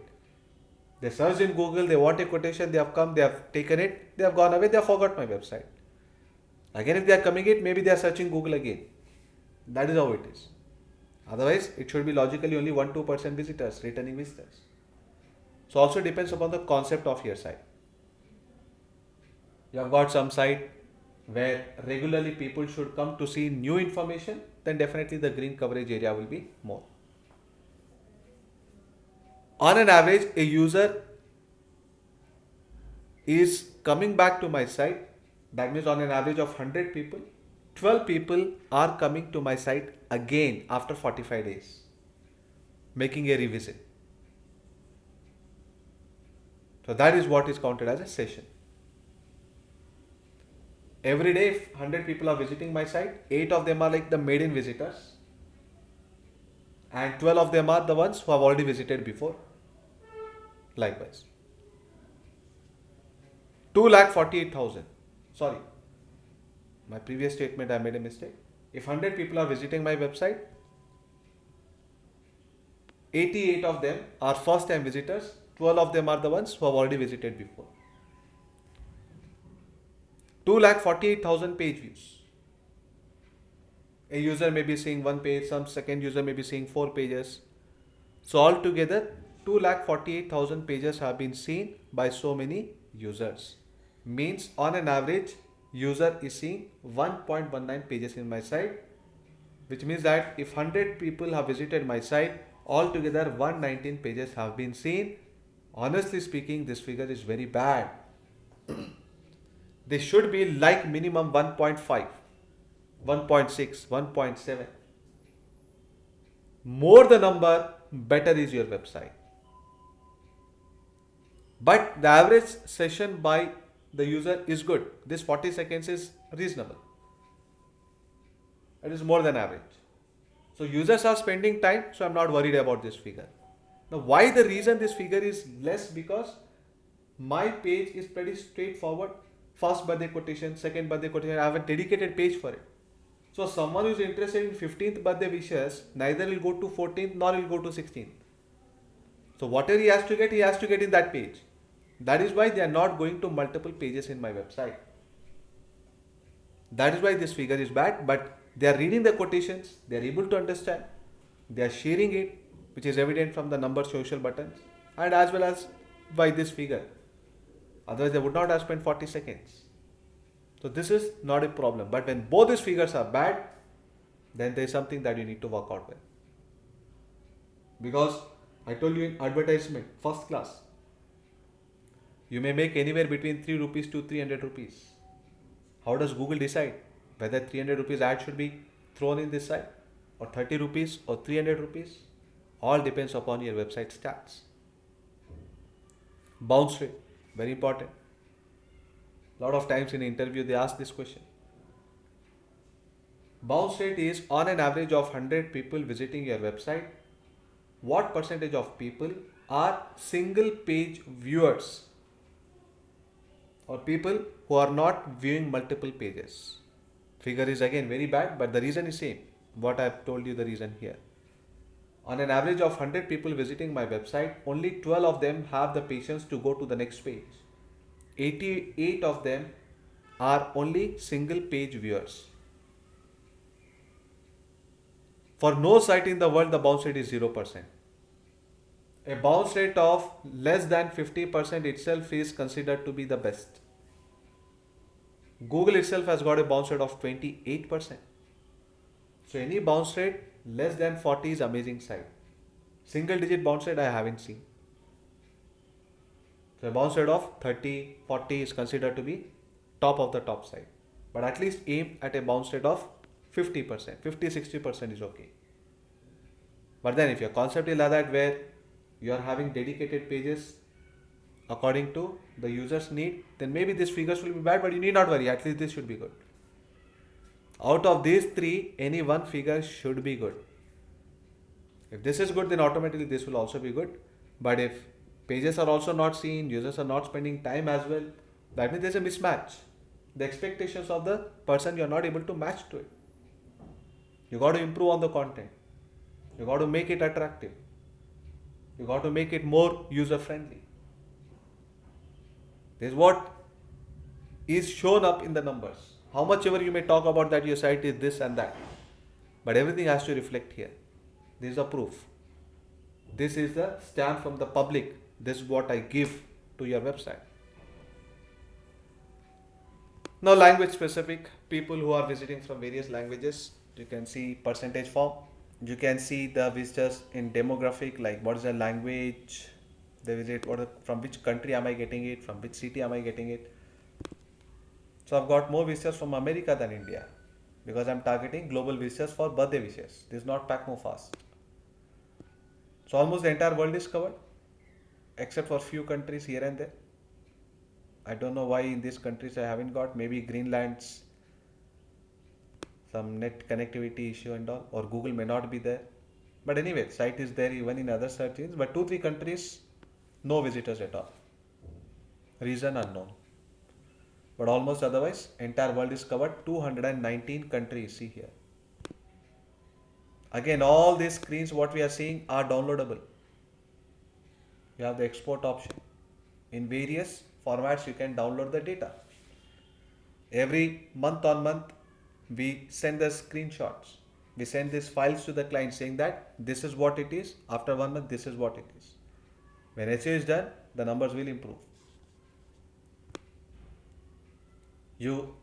They search in Google, they want a quotation, they have come, they have taken it, they have gone away, they have forgot my website. Again, if they are coming it, maybe they are searching Google again. That is how it is. Otherwise, it should be logically only 1-2% visitors, returning visitors. So also depends upon the concept of your site. You have got some site where regularly people should come to see new information, then definitely the green coverage area will be more. On an average, a user is coming back to my site. That means on an average of 100 people, 12 people are coming to my site again after 45 days, making a revisit. So that is what is counted as a session. Every day, if 100 people are visiting my site, 8 of them are like the maiden visitors, and 12 of them are the ones who have already visited before. Likewise, 2,48,000. Sorry, my previous statement I made a mistake. If 100 people are visiting my website, 88 of them are first time visitors, 12 of them are the ones who have already visited before. 2,48,000 page views. A user may be seeing one page, some second user may be seeing 4 pages. So altogether, 2,48,000 pages have been seen by so many users. Means on an average, user is seeing 1.19 pages in my site which means that if 100 people have visited my site, altogether 119 pages have been seen. Honestly speaking, this figure is very bad. They should be like minimum 1.5, 1.6, 1.7. More the number, better is your website. But the average session by the user is good. This 40 seconds is reasonable. It is more than average. So users are spending time, so I'm not worried about this figure. Now, why the reason this figure is less? Because my page is pretty straightforward. First birthday quotation, second birthday quotation, I have a dedicated page for it. So someone who is interested in 15th birthday wishes neither will go to 14th nor will go to 16th. So whatever he has to get in that page. That is why they are not going to multiple pages in my website. That is why this figure is bad, but they are reading the quotations, they are able to understand, they are sharing it, which is evident from the number social buttons, and as well as by this figure. Otherwise, they would not have spent 40 seconds. So this is not a problem. But when both these figures are bad, then there is something that you need to work out with. Because I told you in advertisement, first class, you may make anywhere between 3 rupees to 300 rupees. How does Google decide whether 300 rupees ad should be thrown in this site, or 30 rupees or 300 rupees? All depends upon your website stats. Bounce rate, very important. A lot of times in interview they ask this question. Bounce rate is on an average of 100 people visiting your website, what percentage of people are single page viewers or people who are not viewing multiple pages? Figure is again very bad, but the reason is same. What I have told you the reason here. On an average of 100 people visiting my website, only 12 of them have the patience to go to the next page. 88 of them are only single page viewers. For no site in the world, the bounce rate is 0%. A bounce rate of less than 50% itself is considered to be the best. Google itself has got a bounce rate of 28%. So any bounce rate less than 40 is amazing site. Single digit bounce rate I haven't seen. So a bounce rate of 30, 40 is considered to be top of the top side. But at least aim at a bounce rate of 50%. 50-60% is okay. But then if your concept is like that, where you are having dedicated pages according to the user's need, then maybe these figures will be bad, but you need not worry. At least this should be good. Out of these three, any one figure should be good. If this is good, then automatically this will also be good. But if pages are also not seen, users are not spending time as well, that means there's a mismatch. The expectations of the person you are not able to match to it. You got to improve on the content. You got to make it attractive. You got to make it more user friendly. This is what is shown up in the numbers. How much ever you may talk about that your site is this and that, but everything has to reflect here. This is the proof. This is the stamp from the public. This is what I give to your website. Now language specific, people who are visiting from various languages, you can see percentage form. You can see the visitors in demographic, like what is the language they visit, from which country am I getting it, from which city am I getting it. So I've got more visitors from America than India because I'm targeting global visitors for birthday wishes. This is not pack more fast. So almost the entire world is covered except for few countries here and there. I don't know why in these countries I haven't got, maybe Greenland's some net connectivity issue and all, or Google may not be there. But anyway, site is there even in other search engines, but 2-3 countries, no visitors at all. Reason unknown. But almost otherwise, entire world is covered, 219 countries, see here. Again, all these screens what we are seeing are downloadable. You have the export option. In various formats, you can download the data. Every month on month, we send the screenshots. We send these files to the client saying that this is what it is. After 1 month, this is what it is. When SEO is done, the numbers will improve.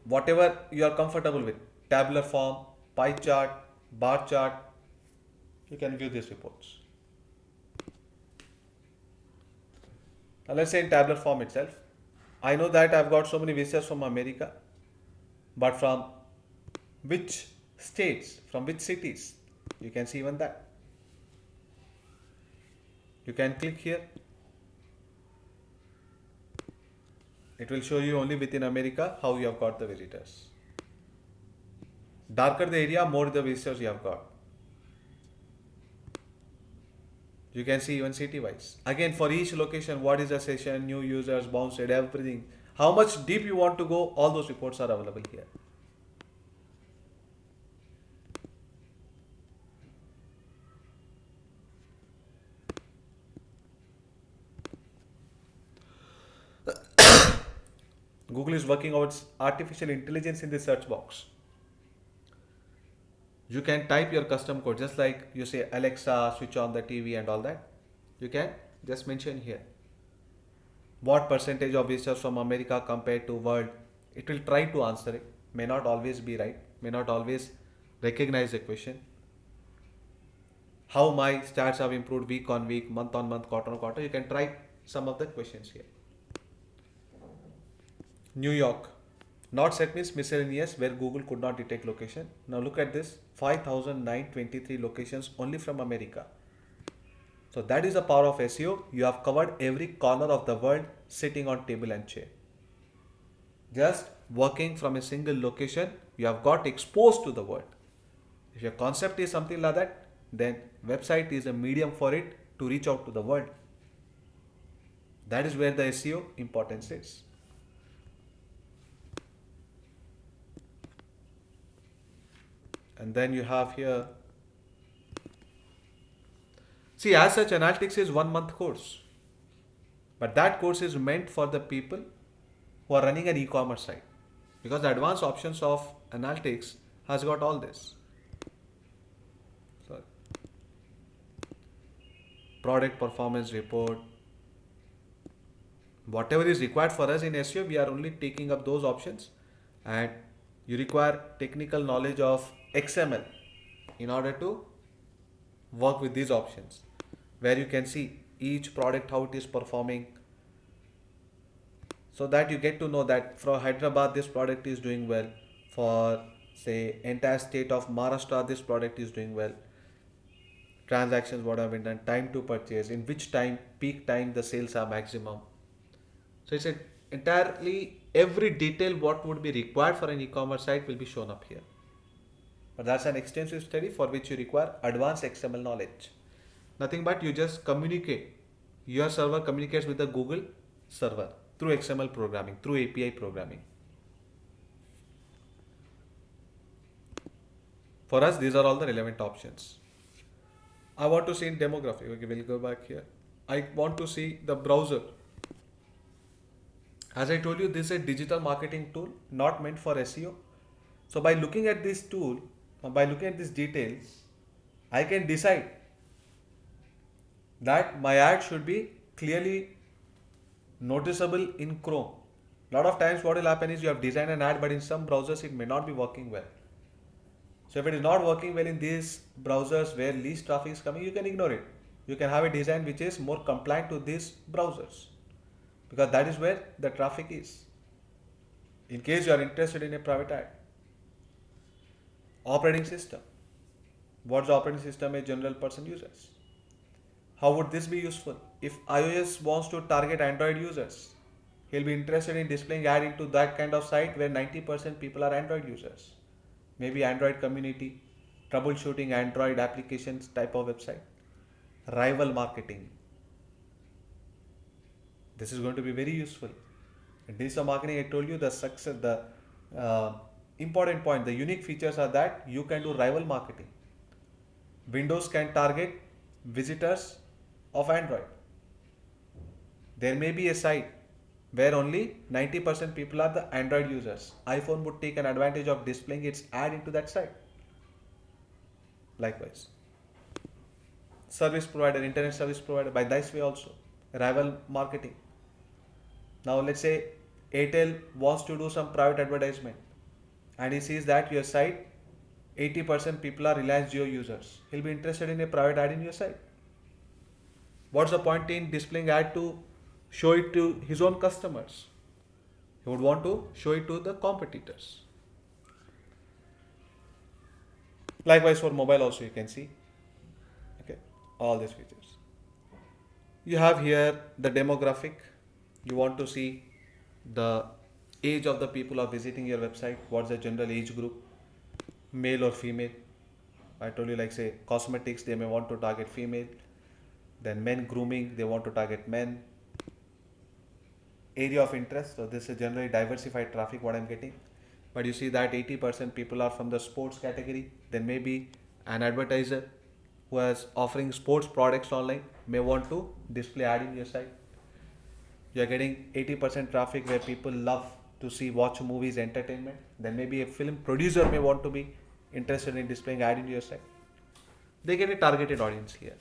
Whatever you are comfortable with, tabular form, pie chart, bar chart, you can view these reports. Now let's say in tabular form itself, I know that I've got so many visitors from America, but from which states, from which cities, you can see even that. You can click here, it will show you only within America how you have got the visitors. Darker the area, more the visitors you have got. You can see even city wise. Again, for each location, what is the session, new users, bounce rate, everything. How much deep you want to go, all those reports are available here. Google is working on its artificial intelligence in the search box. You can type your custom code just like you say Alexa, switch on the TV and all that. You can just mention here what percentage of visitors from America compared to world. It will try to answer it. May not always be right. May not always recognize the question. How my stats have improved week on week, month on month, quarter on quarter. You can try some of the questions here. New York. Not set means miscellaneous where Google could not detect location. Now look at this 5,923 locations only from America. So that is the power of SEO. You have covered every corner of the world sitting on table and chair. Just working from a single location, you have got exposed to the world. If your concept is something like that, then website is a medium for it to reach out to the world. That is where the SEO importance is. And then you have here, see, as such, analytics is 1 month course, but that course is meant for the people who are running an e-commerce site, because the advanced options of analytics has got all this. So, product performance report, whatever is required for us in SEO, we are only taking up those options, and you require technical knowledge of XML in order to work with these options, where you can see each product how it is performing, so that you get to know that from Hyderabad this product is doing well, for say entire state of Maharashtra this product is doing well, transactions what have been done, time to purchase, in which time, peak time the sales are maximum. So it's entirely every detail what would be required for an e-commerce site will be shown up here. But that's an extensive study for which you require advanced XML knowledge. Nothing but you just communicate. Your server communicates with the Google server through XML programming, through API programming. For us, these are all the relevant options. I want to see in demographic. Okay, we'll go back here. I want to see the browser. As I told you, this is a digital marketing tool, not meant for SEO. So by looking at this tool, by looking at these details, I can decide that my ad should be clearly noticeable in Chrome. A lot of times what will happen is you have designed an ad, but in some browsers it may not be working well. So if it is not working well in these browsers where least traffic is coming, you can ignore it. You can have a design which is more compliant to these browsers, because that is where the traffic is. In case you are interested in a private ad. Operating system. What's the operating system a general person uses? How would this be useful? If iOS wants to target Android users, he'll be interested in displaying ad into that kind of site where 90% people are Android users. Maybe Android community, troubleshooting Android applications type of website. Rival marketing. This is going to be very useful. In digital marketing, I told you the success, the important point, the unique features are that you can do rival marketing. Windows can target visitors of Android. There may be a site where only 90% people are the Android users. iPhone would take an advantage of displaying its ad into that site. Likewise, service provider, internet service provider, by this way also, rival marketing. Now let's say Airtel wants to do some private advertisement and he sees that your site 80% people are Reliance Jio users. He'll be interested in a private ad in your site. What's the point in displaying ad to show it to his own customers? He would want to show it to the competitors. Likewise for mobile also you can see. Okay, all these features. You have here the demographic. You want to see the age of the people who are visiting your website. What's the general age group, male or female? I told you, like say cosmetics, they may want to target female. Then men grooming, they want to target men. Area of interest, so this is generally diversified traffic what I'm getting. But you see that 80% people are from the sports category. Then maybe an advertiser who is offering sports products online may want to display ad in your site. You're getting 80% traffic where people love to see, watch movies, entertainment. Then maybe a film producer may want to be interested in displaying ad in your site. They get a targeted audience here.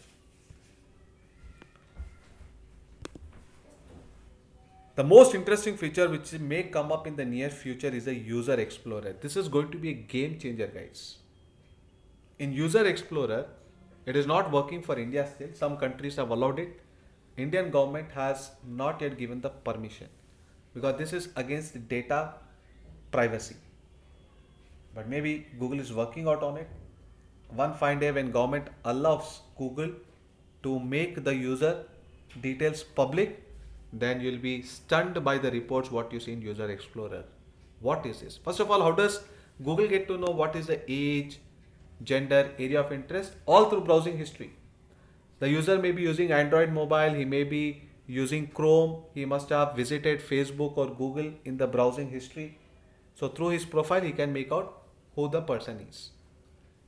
The most interesting feature which may come up in the near future is a user explorer. This is going to be a game changer, guys. In user explorer, it is not working for India still. Some countries have allowed it. Indian government has not yet given the permission because this is against data privacy. But maybe Google is working out on it. One fine day when government allows Google to make the user details public, then you'll be stunned by the reports what you see in User Explorer. What is this? First of all, how does Google get to know what is the age, gender, area of interest? All through browsing history. The user may be using Android mobile, he may be using Chrome, he must have visited Facebook or Google in the browsing history. So through his profile, he can make out who the person is.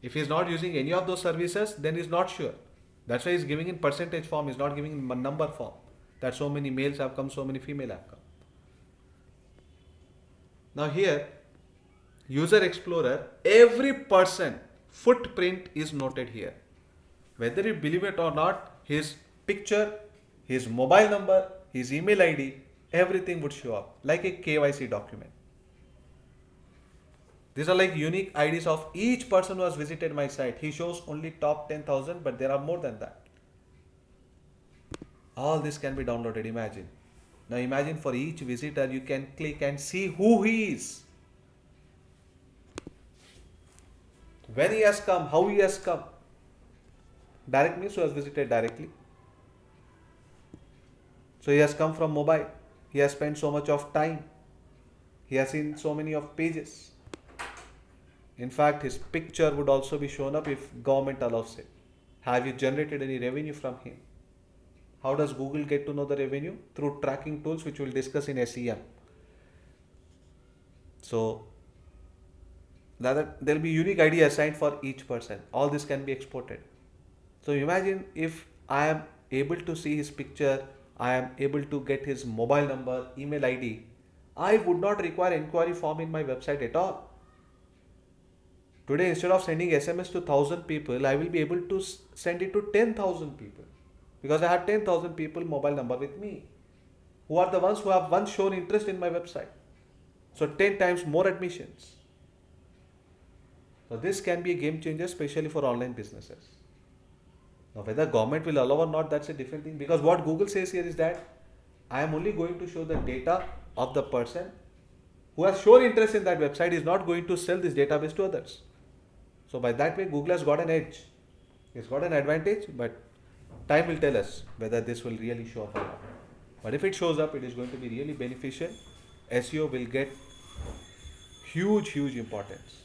If he is not using any of those services, then he's not sure. That's why he's giving in percentage form, he's not giving in number form. That so many males have come, so many female have come. Now here, User Explorer, every person footprint is noted here. Whether you believe it or not, his picture, his mobile number, his email ID, everything would show up like a KYC document. These are like unique IDs of each person who has visited my site. He shows only top 10,000, but there are more than that. All this can be downloaded, imagine. Now imagine for each visitor, you can click and see who he is. When he has come, how he has come. Direct means who has visited directly. So he has come from mobile. He has spent so much of time. He has seen so many of pages. In fact, his picture would also be shown up if government allows it. Have you generated any revenue from him? How does Google get to know the revenue? Through tracking tools which we'll discuss in SEM. So there will be unique ID assigned for each person. All this can be exported. So imagine if I am able to see his picture, I am able to get his mobile number, email ID. I would not require inquiry form in my website at all. Today, instead of sending SMS to 1,000 people, I will be able to send it to 10,000 people because I have 10,000 people mobile number with me who are the ones who have once shown interest in my website. So 10 times more admissions. So this can be a game changer, especially for online businesses. Now whether government will allow or not, that's a different thing, because what Google says here is that I am only going to show the data of the person who has shown interest in that website, is not going to sell this database to others. So by that way, Google has got an edge. It's got an advantage, but time will tell us whether this will really show up or not. But if it shows up, it is going to be really beneficial. SEO will get huge importance.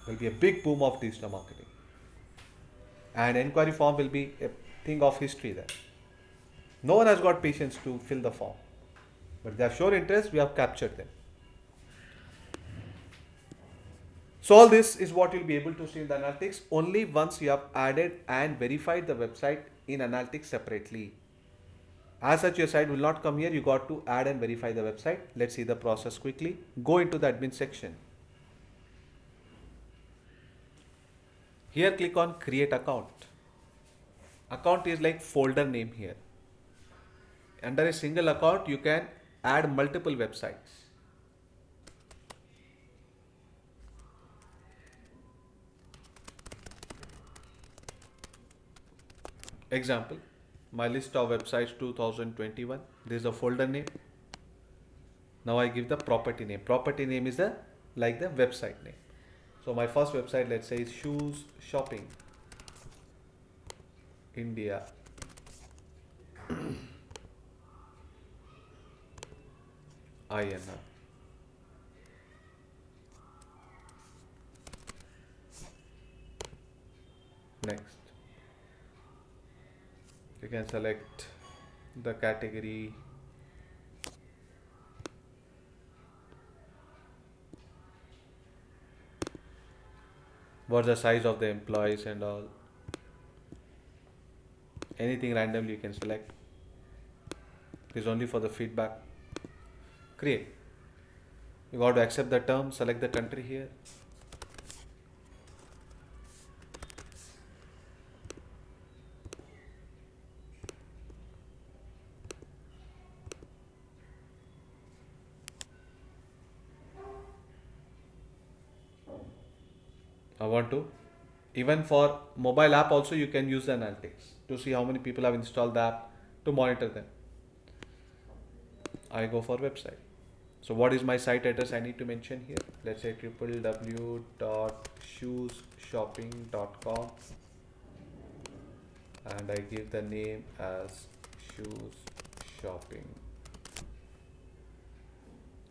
There will be a big boom of digital marketing. And inquiry form will be a thing of history there. No one has got patience to fill the form. But they have shown interest, we have captured them. So all this is what you'll be able to see in the analytics only once you have added and verified the website in analytics separately. As such, your site will not come here. You got to add and verify the website. Let's see the process quickly. Go into the admin section. Here click on create account. Account is like folder name here. Under a single account, you can add multiple websites. Example, my list of websites 2021. This is the folder name. Now I give the property name. Property name is the like the website name. So my first website, let's say, is Shoes Shopping India. INR. Next, you can select the category. What's the size of the employees and all. Anything randomly you can select. This is only for the feedback. Create. You got to accept the term, select the country here. I want to. Even for mobile app also you can use the analytics to see how many people have installed the app, to monitor them. I go for website. So what is my site address I need to mention here? Let's say www.shoesshopping.com, and I give the name as Shoes Shopping.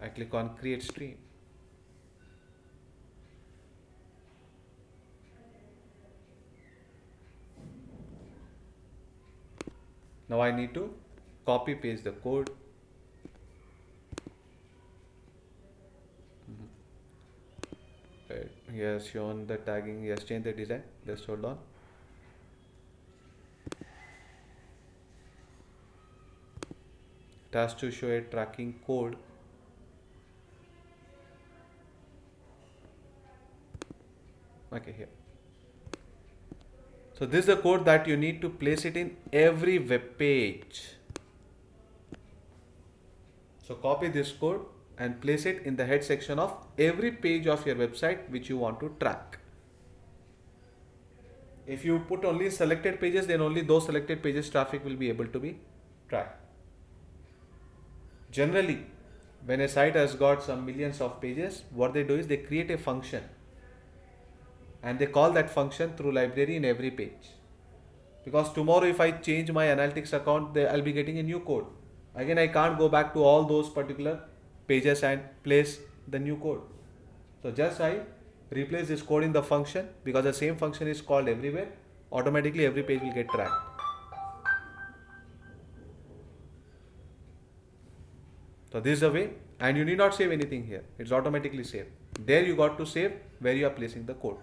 I click on create stream. Now I need to copy paste the code. He has shown the tagging, he has changed the design. Just hold on. It has to show a tracking code. Okay, here. So this is the code that you need to place it in every web page. So copy this code and place it in the head section of every page of your website which you want to track. If you put only selected pages, then only those selected pages traffic will be able to be tracked. Generally, when a site has got some millions of pages, what they do is they create a function and they call that function through library in every page. Because tomorrow if I change my analytics account, I'll be getting a new code. Again, I can't go back to all those particular pages and place the new code. So just I replace this code in the function, because the same function is called everywhere. Automatically every page will get tracked. So this is the way, and you need not save anything here. It's automatically saved. There you got to save where you are placing the code.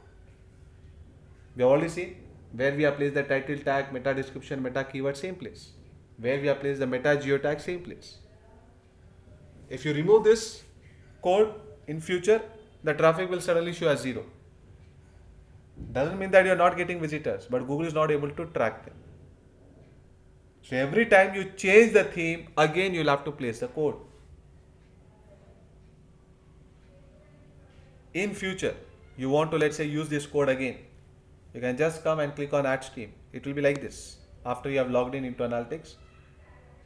We have already seen where we have placed the title tag, meta description, meta keyword, same place. Where we have placed the meta geotag, same place. If you remove this code in future, the traffic will suddenly show as 0. Doesn't mean that you are not getting visitors, but Google is not able to track them. So every time you change the theme, again you'll have to place the code. In future, you want to, let's say, use this code again. You can just come and click on add stream. It will be like this. After you have logged in into analytics,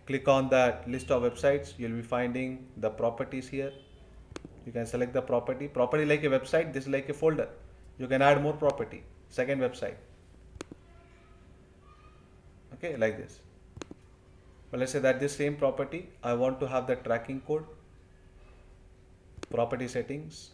click on that list of websites. You'll be finding the properties here. You can select the property. Property like a website, this is like a folder. You can add more property. Second website. Okay, like this. But let's say that this same property, I want to have the tracking code. Property settings.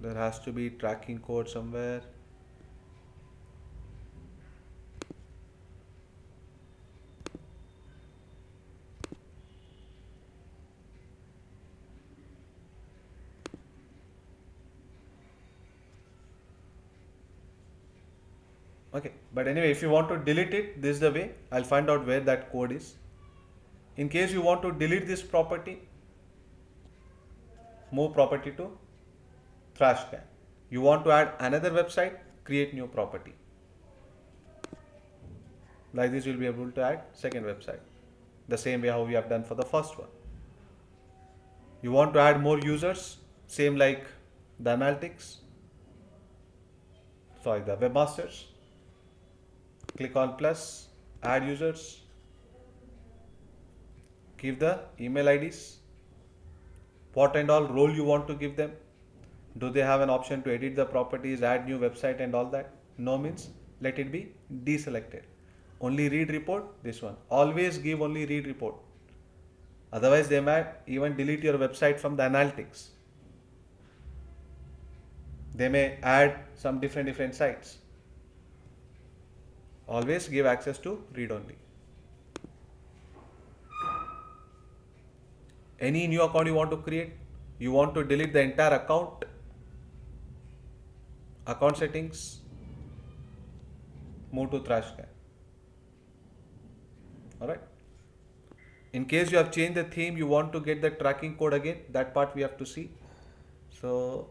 There has to be tracking code somewhere. Okay, but anyway, if you want to delete it, this is the way. I'll find out where that code is. In case you want to delete this property, move property to trash can. You want to add another website, create new property. Like this, you'll be able to add second website. The same way how we have done for the first one. You want to add more users, same like the analytics, sorry, the webmasters. Click on plus, add users, give the email IDs, what and all role you want to give them. Do they have an option to edit the properties, add new website and all that? No means let it be deselected. Only read report, this one. Always give only read report. Otherwise they might even delete your website from the analytics. They may add some different sites. Always give access to read only. Any new account you want to create, you want to delete the entire account, account settings, move to trash can. Alright. In case you have changed the theme, you want to get the tracking code again, that part we have to see. So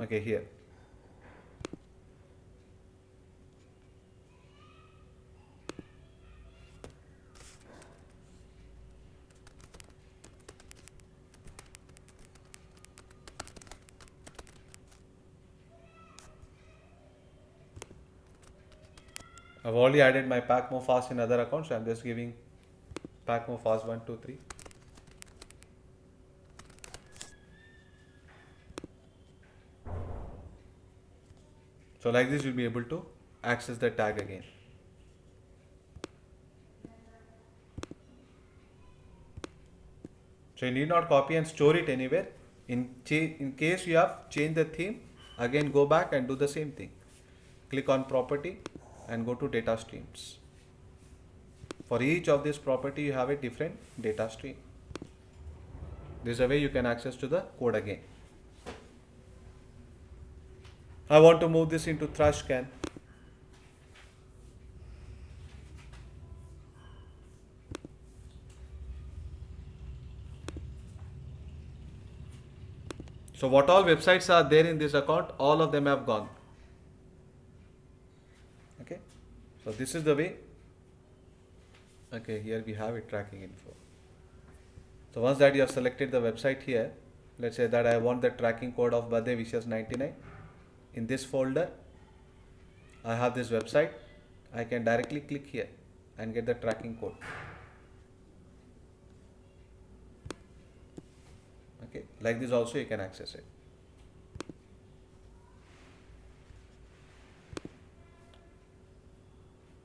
okay, here. I've already added my pack more fast in other accounts, so I'm just giving pack more fast 1, 2, 3. So like this, you'll be able to access the tag again. So you need not copy and store it anywhere. In case you have changed the theme, again go back and do the same thing. Click on property and go to data streams. For each of this property, you have a different data stream. This is a way you can access to the code again. I want to move this into trash can. So what all websites are there in this account, all of them have gone. Okay. So this is the way. Okay, here we have it, tracking info. So once that you have selected the website here, let's say that I want the tracking code of Birthday Wishes 99. In this folder, I have this website. I can directly click here and get the tracking code. Okay, like this also you can access it.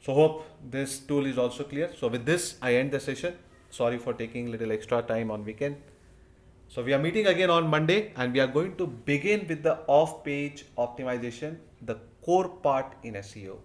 So hope this tool is also clear. So with this, I end the session. Sorry for taking little extra time on weekend. So we are meeting again on Monday and we are going to begin with the off-page optimization, the core part in SEO.